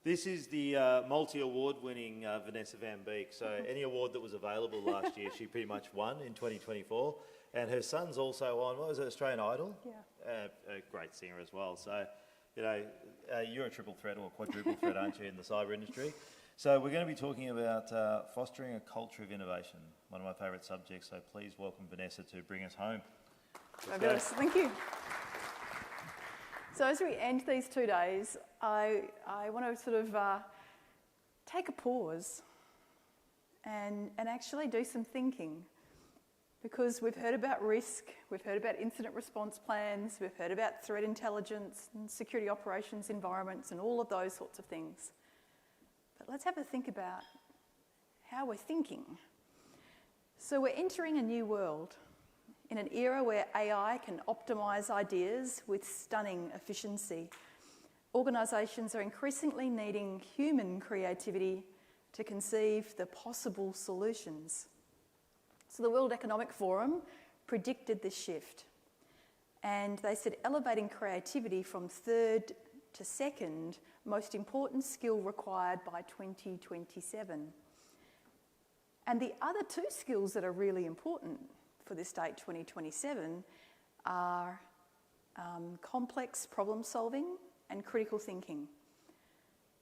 This is the multi-award winning Vanessa Van Beek. So any award that was available last year, she pretty much won in 2024. And her son's also on, what was it, Australian Idol? Yeah. A great singer as well. So, you know, you're a triple threat or quadruple threat, aren't you, in the cyber industry? So we're going to be talking about fostering a culture of innovation, one of my favourite subjects. So please welcome Vanessa to bring us home. Fabulous, thank you. So as we end these 2 days, I want to sort of take a pause and actually do some thinking, because we've heard about risk, we've heard about incident response plans, we've heard about threat intelligence and security operations environments and all of those sorts of things. But let's have a think about how we're thinking. So we're entering a new world in an era where AI can optimise ideas with stunning efficiency. Organisations are increasingly needing human creativity to conceive the possible solutions. So the World Economic Forum predicted this shift, and they said elevating creativity from third to second most important skill required by 2027. And the other two skills that are really important for this date, 2027, are complex problem solving and critical thinking.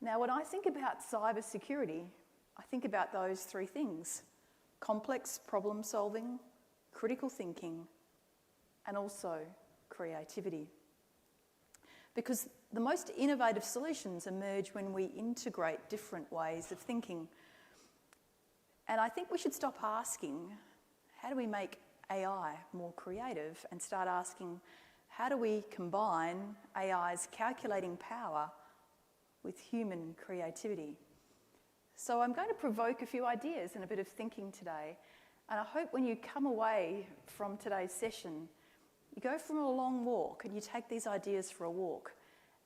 Now, when I think about cybersecurity, I think about those three things: complex problem solving, critical thinking, and also creativity. Because the most innovative solutions emerge when we integrate different ways of thinking. And I think we should stop asking, how do we make AI more creative, and start asking, how do we combine AI's calculating power with human creativity? So I'm going to provoke a few ideas and a bit of thinking today. And I hope when you come away from today's session, you go for a long walk and you take these ideas for a walk.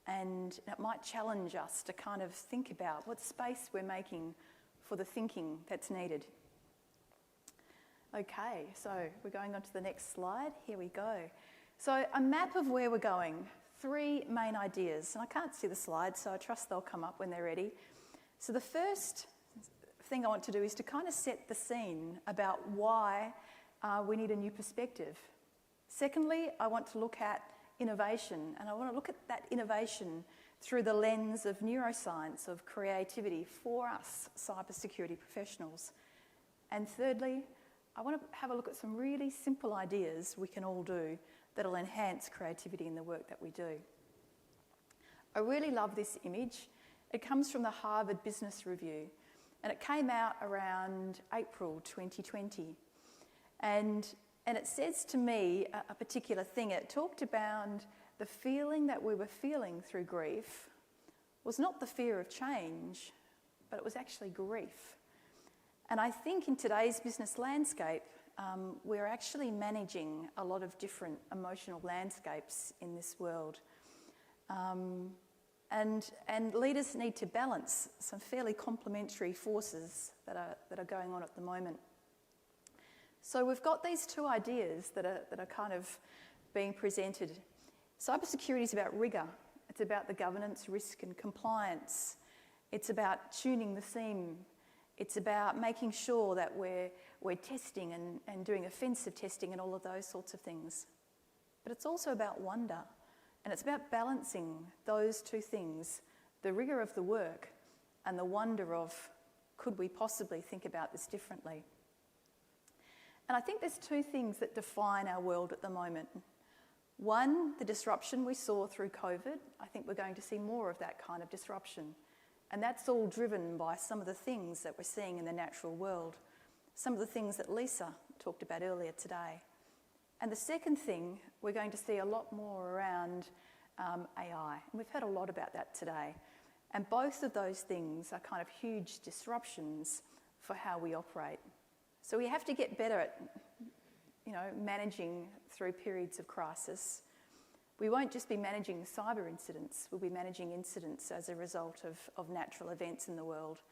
And it might challenge us to kind of think about what space we're making for the thinking that's needed. Okay, so we're going on to the next slide. Here we go. So a map of where we're going, three main ideas. And I can't see the slides, so I trust they'll come up when they're ready. So the first thing I want to do is to kind of set the scene about why we need a new perspective. Secondly, I want to look at innovation, and I want to look at that innovation through the lens of neuroscience, of creativity for us cybersecurity professionals. And thirdly, I want to have a look at some really simple ideas we can all do that'll enhance creativity in the work that we do. I really love this image. It comes from the Harvard Business Review, and it came out around April 2020. And it says to me a particular thing. It talked about the feeling that we were feeling through grief was not the fear of change, but it was actually grief. And I think in today's business landscape, we're actually managing a lot of different emotional landscapes in this world. And leaders need to balance some fairly complementary forces that are going on at the moment. So we've got these two ideas that are kind of being presented. Cybersecurity is about rigour. It's about the governance, risk and compliance. It's about tuning the seam. It's about making sure that we're testing and doing offensive testing and all of those sorts of things. But it's also about wonder. And it's about balancing those two things, the rigour of the work and the wonder of, could we possibly think about this differently? And I think there's two things that define our world at the moment. One, the disruption we saw through COVID. I think we're going to see more of that kind of disruption. And that's all driven by some of the things that we're seeing in the natural world, some of the things that Lisa talked about earlier today. And the second thing, we're going to see a lot more around AI. And we've heard a lot about that today. And both of those things are kind of huge disruptions for how we operate. So we have to get better at, managing through periods of crisis. We won't just be managing cyber incidents, we'll be managing incidents as a result of natural events in the world.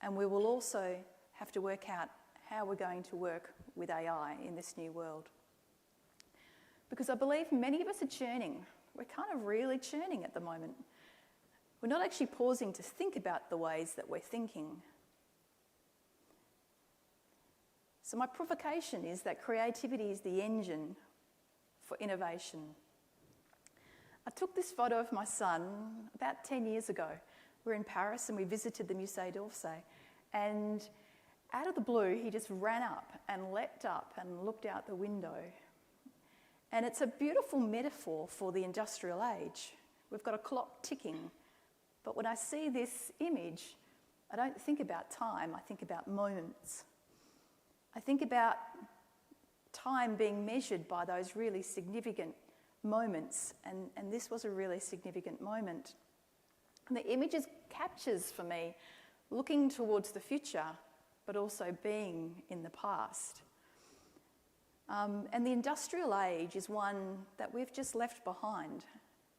And we will also have to work out how we're going to work with AI in this new world. Because I believe many of us are churning. We're kind of really churning at the moment. We're not actually pausing to think about the ways that we're thinking. So my provocation is that creativity is the engine for innovation. I took this photo of my son about 10 years ago. We were in Paris and we visited the Musée d'Orsay, and out of the blue he just ran up and leapt up and looked out the window. And it's a beautiful metaphor for the industrial age. We've got a clock ticking, but when I see this image, I don't think about time, I think about moments. I think about time being measured by those really significant moments, and this was a really significant moment. And the image captures for me looking towards the future, but also being in the past. And the industrial age is one that we've just left behind,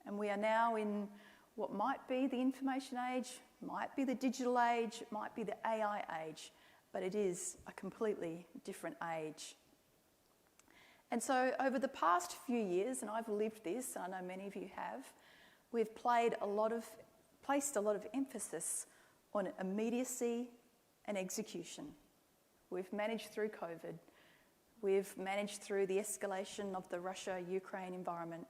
and we are now in what might be the information age, might be the digital age, might be the AI age, but it is a completely different age. And so over the past few years, and I've lived this, and I know many of you have, we've placed a lot of emphasis on immediacy and execution. We've managed through COVID. We've managed through the escalation of the Russia-Ukraine environment.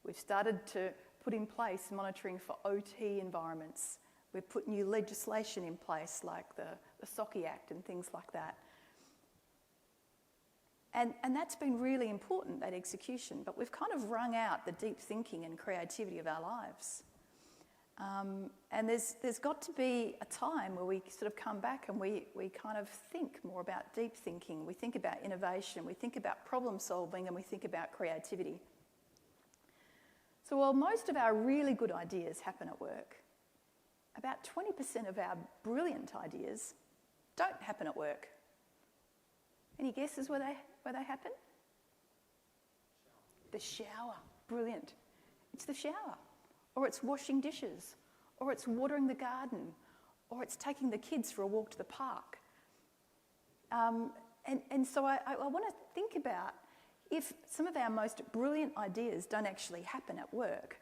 We've started to put in place monitoring for OT environments. We've put new legislation in place like the SOCI Act and things like that. And that's been really important, that execution, but we've kind of wrung out the deep thinking and creativity of our lives. And there's got to be a time where we sort of come back and we kind of think more about deep thinking. We think about innovation, we think about problem solving, and we think about creativity. So while most of our really good ideas happen at work, about 20% of our brilliant ideas don't happen at work. Any guesses where they happen? The shower. Brilliant. It's the shower. Or it's washing dishes. Or it's watering the garden. Or it's taking the kids for a walk to the park. And so I want to think about, if some of our most brilliant ideas don't actually happen at work,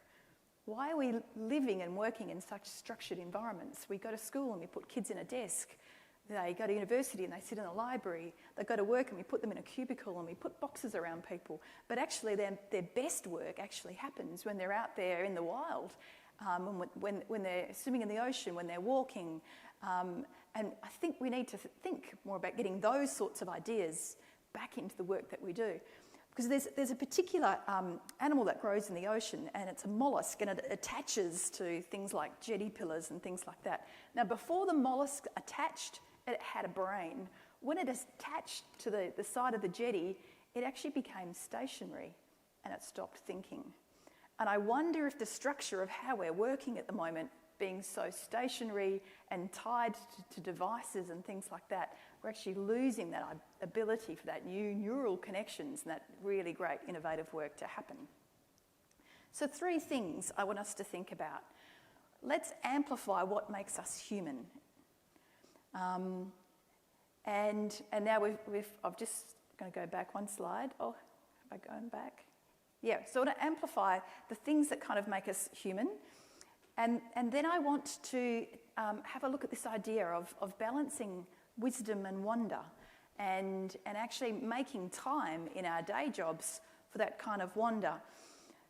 why are we living and working in such structured environments? We go to school and we put kids in a desk. They go to university and they sit in a library. They go to work and we put them in a cubicle and we put boxes around people. But actually their best work actually happens when they're out there in the wild, when they're swimming in the ocean, when they're walking. And I think we need to think more about getting those sorts of ideas back into the work that we do. Because there's a particular animal that grows in the ocean, and it's a mollusk, and it attaches to things like jetty pillars and things like that. Now, before the mollusk attached, it had a brain. When it attached to the side of the jetty, it actually became stationary, and it stopped thinking. And I wonder if the structure of how we're working at the moment, being so stationary and tied to devices and things like that, we're actually losing that ability for that new neural connections and that really great innovative work to happen. So 3 things I want us to think about. Let's amplify what makes us human. And now I'm just going to go back one slide. Oh, am I going back? Yeah, so I want to amplify the things that kind of make us human. And then I want to have a look at this idea of balancing wisdom and wonder, and actually making time in our day jobs for that kind of wonder.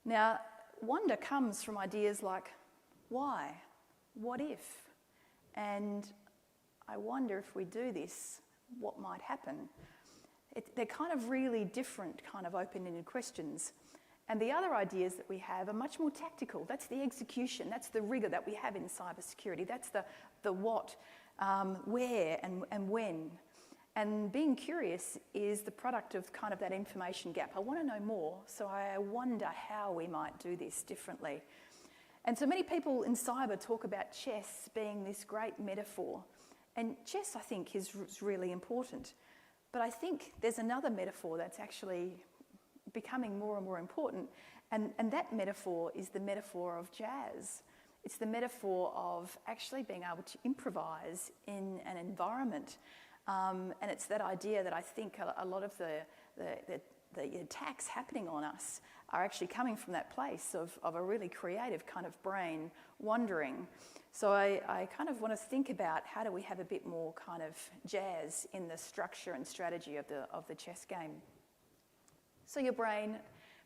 Now, wonder comes from ideas like why, what if, and I wonder if we do this, what might happen? They're kind of really different kind of open-ended questions. And the other ideas that we have are much more tactical. That's the execution, that's the rigour that we have in cybersecurity, that's the what, where and when. And being curious is the product of kind of that information gap. I want to know more, so I wonder how we might do this differently. And so many people in cyber talk about chess being this great metaphor. And chess, I think, is really important. But I think there's another metaphor that's actually becoming more and more important. And that metaphor is the metaphor of jazz. It's the metaphor of actually being able to improvise in an environment. And it's that idea that I think a lot of the the attacks happening on us are actually coming from that place of a really creative kind of brain wandering. So I kind of want to think about how do we have a bit more kind of jazz in the structure and strategy of the chess game. So your brain,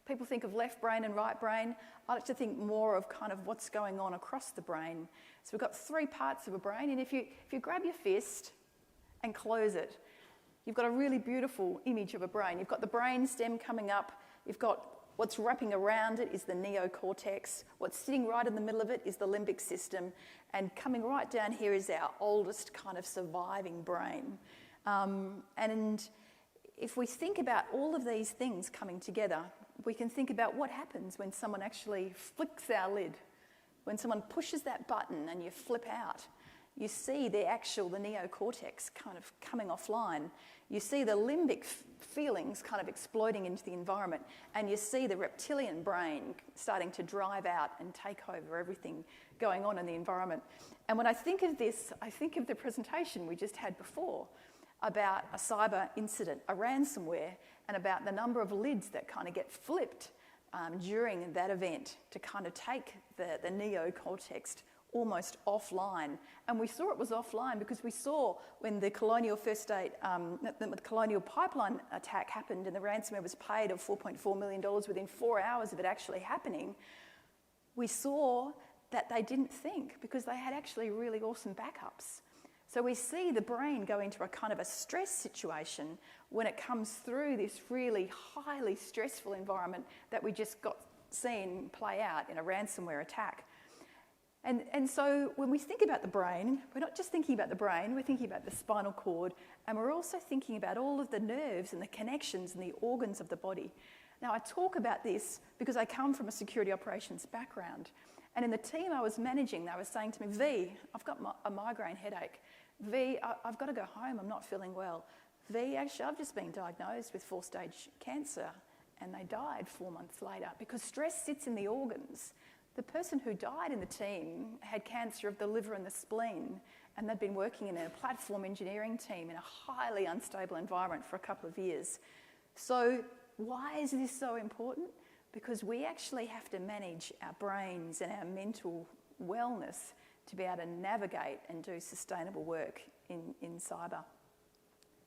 people think of left brain and right brain. I like to think more of kind of what's going on across the brain. So we've got 3 parts of a brain, and if you grab your fist and close it, you've got a really beautiful image of a brain. You've got the brain stem coming up, you've got what's wrapping around it is the neocortex, what's sitting right in the middle of it is the limbic system, and coming right down here is our oldest kind of surviving brain. And if we think about all of these things coming together, we can think about what happens when someone actually flicks our lid. When someone pushes that button and you flip out, you see the neocortex kind of coming offline. You see the limbic feelings kind of exploding into the environment, and you see the reptilian brain starting to drive out and take over everything going on in the environment. And when I think of this, I think of the presentation we just had before about a cyber incident, a ransomware, and about the number of lids that kind of get flipped during that event to kind of take the neocortex almost offline. And we saw it was offline because we saw when the Colonial the Colonial Pipeline attack happened and the ransomware was paid of $4.4 million within 4 hours of it actually happening, we saw that they didn't think because they had actually really awesome backups. So we see the brain go into a kind of a stress situation when it comes through this really highly stressful environment that we just got seen play out in a ransomware attack. And so when we think about the brain, we're not just thinking about the brain, we're thinking about the spinal cord, and we're also thinking about all of the nerves and the connections and the organs of the body. Now, I talk about this because I come from a security operations background. And in the team I was managing, they were saying to me, V, I've got a migraine headache. V, I've got to go home, I'm not feeling well. V, actually, I've just been diagnosed with 4-stage cancer, and they died 4 months later because stress sits in the organs. The person who died in the team had cancer of the liver and the spleen, and they'd been working in a platform engineering team in a highly unstable environment for a couple of years. So why is this so important? Because we actually have to manage our brains and our mental wellness to be able to navigate and do sustainable work in cyber.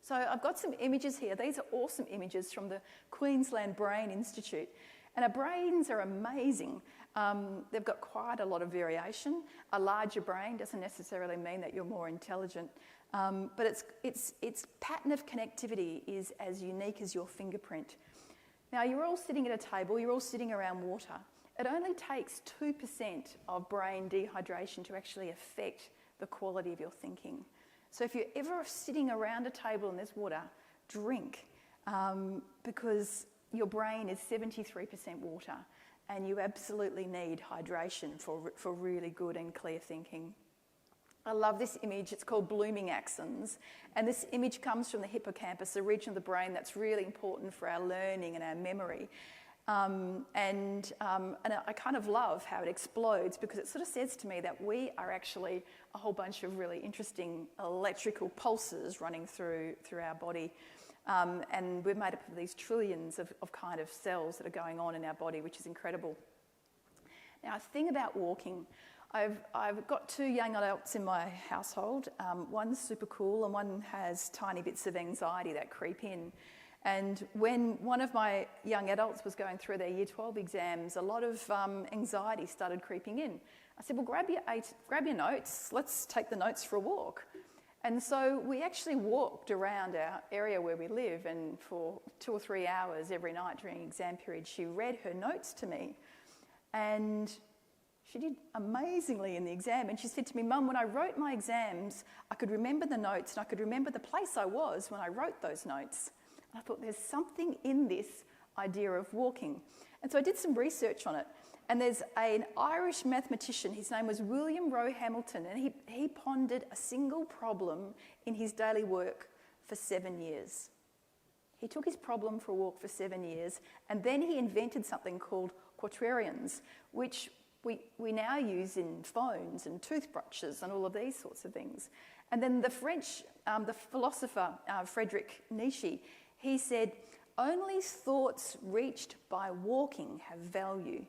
So I've got some images here. These are awesome images from the Queensland Brain Institute. And our brains are amazing. They've got quite a lot of variation. A larger brain doesn't necessarily mean that you're more intelligent, but its pattern of connectivity is as unique as your fingerprint. Now, you're all sitting at a table, you're all sitting around water. It only takes 2% of brain dehydration to actually affect the quality of your thinking. So if you're ever sitting around a table and there's water, drink, because your brain is 73% water, and you absolutely need hydration for really good and clear thinking. I love this image. It's called blooming axons. And this image comes from the hippocampus, a region of the brain that's really important for our learning and our memory. And I kind of love how it explodes because it sort of says to me that we are actually a whole bunch of really interesting electrical pulses running through our body. And we're made up of these trillions of kind of cells that are going on in our body, which is incredible. Now, a thing about walking, I've got 2 young adults in my household. One's super cool and one has tiny bits of anxiety that creep in. And when one of my young adults was going through their Year 12 exams, a lot of anxiety started creeping in. I said, well, grab your notes. Let's take the notes for a walk. And so we actually walked around our area where we live, and for 2 or 3 hours every night during exam period, she read her notes to me. And she did amazingly in the exam. And she said to me, Mum, when I wrote my exams, I could remember the notes and I could remember the place I was when I wrote those notes. And I thought there's something in this idea of walking. And so I did some research on it. And there's an Irish mathematician, his name was William Rowe Hamilton, and he pondered a single problem in his daily work for 7 years. He took his problem for a walk for 7 years, and then he invented something called quatrains, which we now use in phones and toothbrushes and all of these sorts of things. And then the French, the philosopher Friedrich Nietzsche, he said, only thoughts reached by walking have value.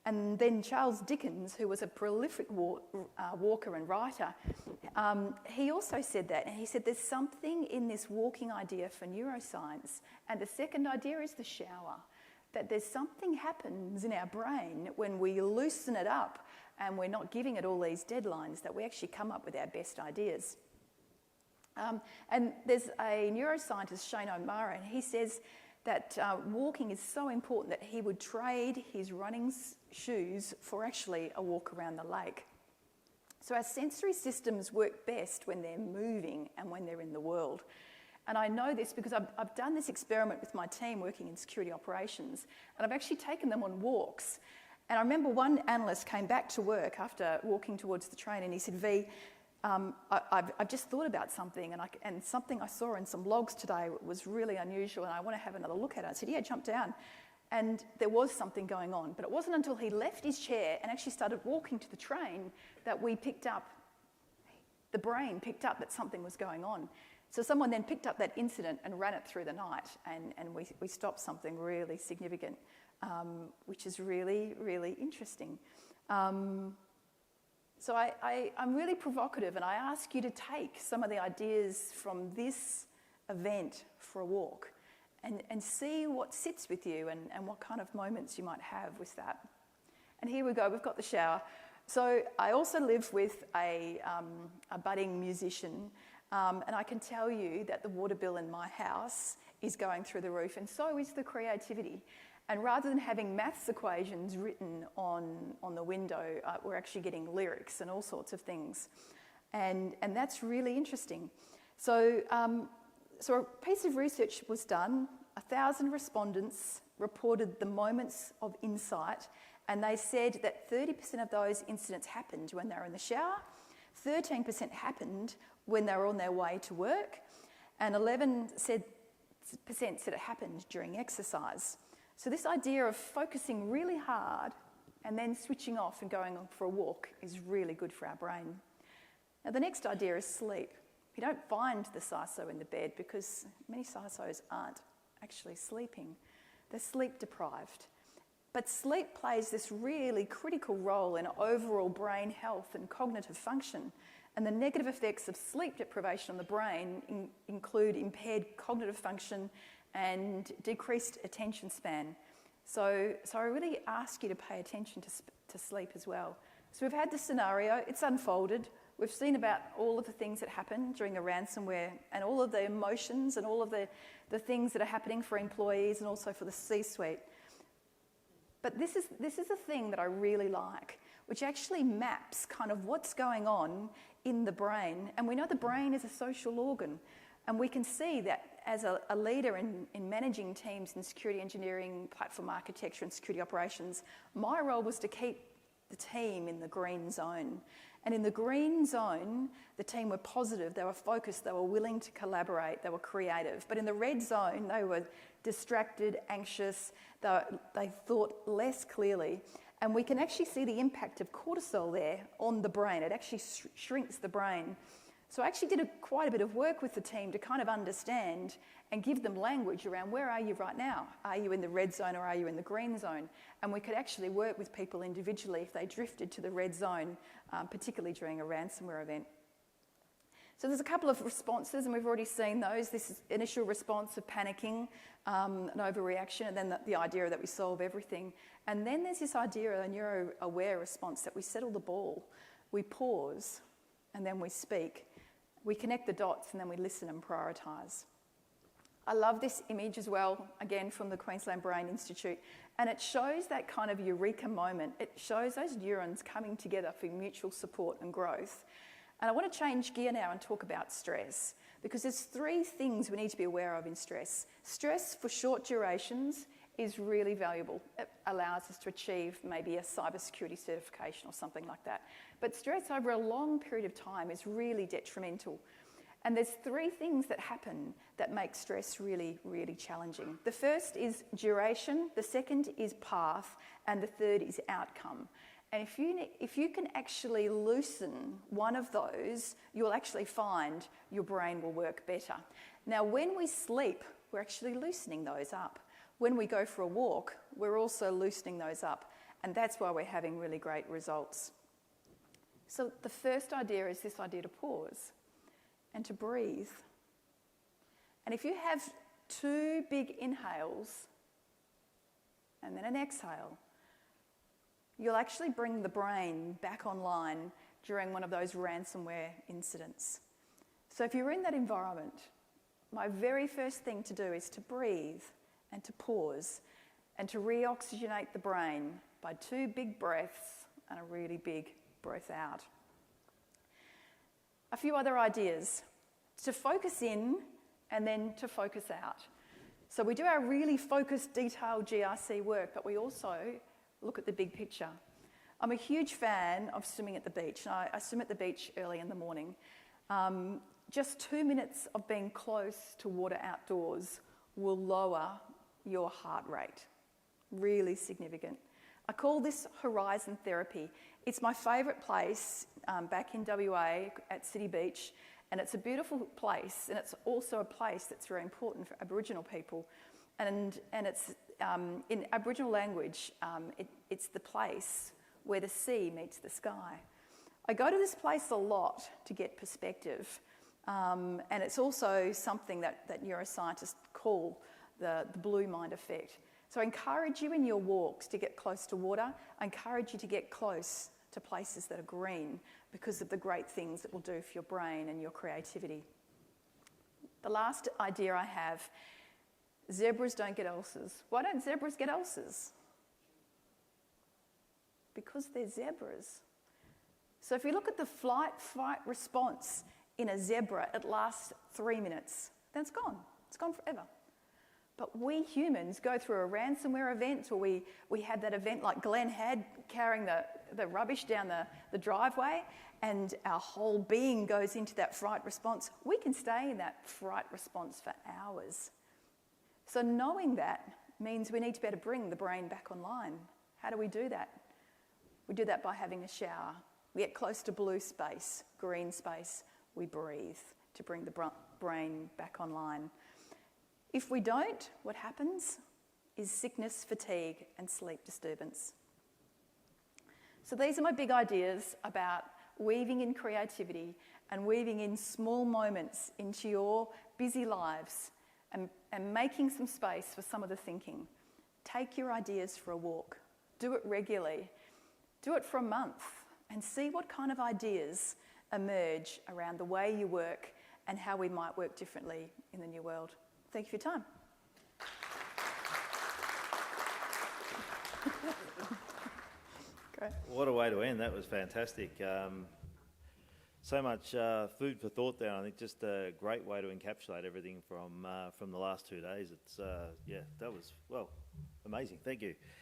And then Charles Dickens, who was a prolific walker and writer, he also said that. And he said there's something in this walking idea for neuroscience. And the second idea is the shower, that there's something happens in our brain when we loosen it up and we're not giving it all these deadlines, that we actually come up with our best ideas. And there's a neuroscientist, Shane O'Mara, and he says that walking is so important that he would trade his running shoes for actually a walk around the lake. So our sensory systems work best when they're moving and when they're in the world. And I know this because I've done this experiment with my team working in security operations, and I've actually taken them on walks. And I remember one analyst came back to work after walking towards the train, and he said, V, I've just thought about something, and something I saw in some logs today was really unusual, and I want to have another look at it. I said, yeah, jump down. And there was something going on, but it wasn't until he left his chair and actually started walking to the train that the brain picked up that something was going on. So someone then picked up that incident and ran it through the night, and we stopped something really significant, which is really, really interesting. So I'm really provocative, and I ask you to take some of the ideas from this event for a walk and see what sits with you and what kind of moments you might have with that. And here we go, we've got the shower. So I also live with a budding musician, and I can tell you that the water bill in my house is going through the roof, and so is the creativity. And rather than having maths equations written on the window, we're actually getting lyrics and all sorts of things. And that's really interesting. So a piece of research was done. 1,000 respondents reported the moments of insight, and they said that 30% of those incidents happened when they were in the shower, 13% happened when they were on their way to work, and 11% said it happened during exercise. So this idea of focusing really hard and then switching off and going on for a walk is really good for our brain. Now the next idea is sleep. You don't find the CISO in the bed because many CISOs aren't actually sleeping. They're sleep deprived. But sleep plays this really critical role in overall brain health and cognitive function. And the negative effects of sleep deprivation on the brain include impaired cognitive function and decreased attention span. So I really ask you to pay attention to sleep as well. So we've had this scenario, it's unfolded. We've seen about all of the things that happen during a ransomware and all of the emotions and all of the things that are happening for employees and also for the C-suite. But this is a thing that I really like, which actually maps kind of what's going on in the brain. And we know the brain is a social organ. And we can see that as a leader in managing teams in security engineering, platform architecture and security operations, my role was to keep the team in the green zone. And in the green zone, the team were positive, they were focused, they were willing to collaborate, they were creative. But in the red zone, they were distracted, anxious, they thought less clearly. And we can actually see the impact of cortisol there on the brain. It actually shrinks the brain. So I actually did quite a bit of work with the team to kind of understand and give them language around where are you right now? Are you in the red zone or are you in the green zone? And we could actually work with people individually if they drifted to the red zone, particularly during a ransomware event. So there's a couple of responses, and we've already seen those. This is initial response of panicking, an overreaction, and then the idea that we solve everything. And then there's this idea of a neuro-aware response, that we settle the ball. We pause, and then we speak. We connect the dots, and then we listen and prioritise. I love this image as well, again from the Queensland Brain Institute, and it shows that kind of eureka moment. It shows those neurons coming together for mutual support and growth. And I want to change gear now and talk about stress, because there's 3 things we need to be aware of in stress. Stress for short durations is really valuable. It allows us to achieve maybe a cybersecurity certification or something like that. But stress over a long period of time is really detrimental. And there's 3 things that happen that make stress really, really challenging. The first is duration, the second is path, and the third is outcome. And if you can actually loosen one of those, you'll actually find your brain will work better. Now, when we sleep, we're actually loosening those up. When we go for a walk, we're also loosening those up, and that's why we're having really great results. So the first idea is this idea to pause and to breathe. And if you have 2 big inhales and then an exhale, you'll actually bring the brain back online during one of those ransomware incidents. So if you're in that environment, my very first thing to do is to breathe and to pause and to reoxygenate the brain by 2 big breaths and a really big breath out. A few other ideas: to focus in and then to focus out. So we do our really focused, detailed GRC work, but we also look at the big picture. I'm a huge fan of swimming at the beach. I swim at the beach early in the morning. Just 2 minutes of being close to water outdoors will lower your heart rate. Really significant. I call this horizon therapy. It's my favourite place back in WA at City Beach, and it's a beautiful place, and it's also a place that's very important for Aboriginal people. And it's in Aboriginal language, it's the place where the sea meets the sky. I go to this place a lot to get perspective, and it's also something that neuroscientists call the blue mind effect. So I encourage you in your walks to get close to water. I encourage you to get close to places that are green because of the great things it will do for your brain and your creativity. The last idea I have: zebras don't get ulcers. Why don't zebras get ulcers? Because they're zebras. So if you look at the flight-fight response in a zebra, it lasts 3 minutes. Then it's gone. It's gone forever. But we humans go through a ransomware event, or we had that event like Glenn had, carrying the rubbish down the driveway, and our whole being goes into that fright response. We can stay in that fright response for hours. So knowing that means we need to be able to bring the brain back online. How do we do that? We do that by having a shower. We get close to blue space, green space. We breathe to bring the brain back online. If we don't, what happens is sickness, fatigue, and sleep disturbance. So these are my big ideas about weaving in creativity and weaving in small moments into your busy lives and making some space for some of the thinking. Take your ideas for a walk. Do it regularly. Do it for a month and see what kind of ideas emerge around the way you work and how we might work differently in the new world. Thank you for your time. Great. What a way to end. That was fantastic. So much food for thought there. I think just a great way to encapsulate everything from the last 2 days. It's that was, well, amazing. Thank you.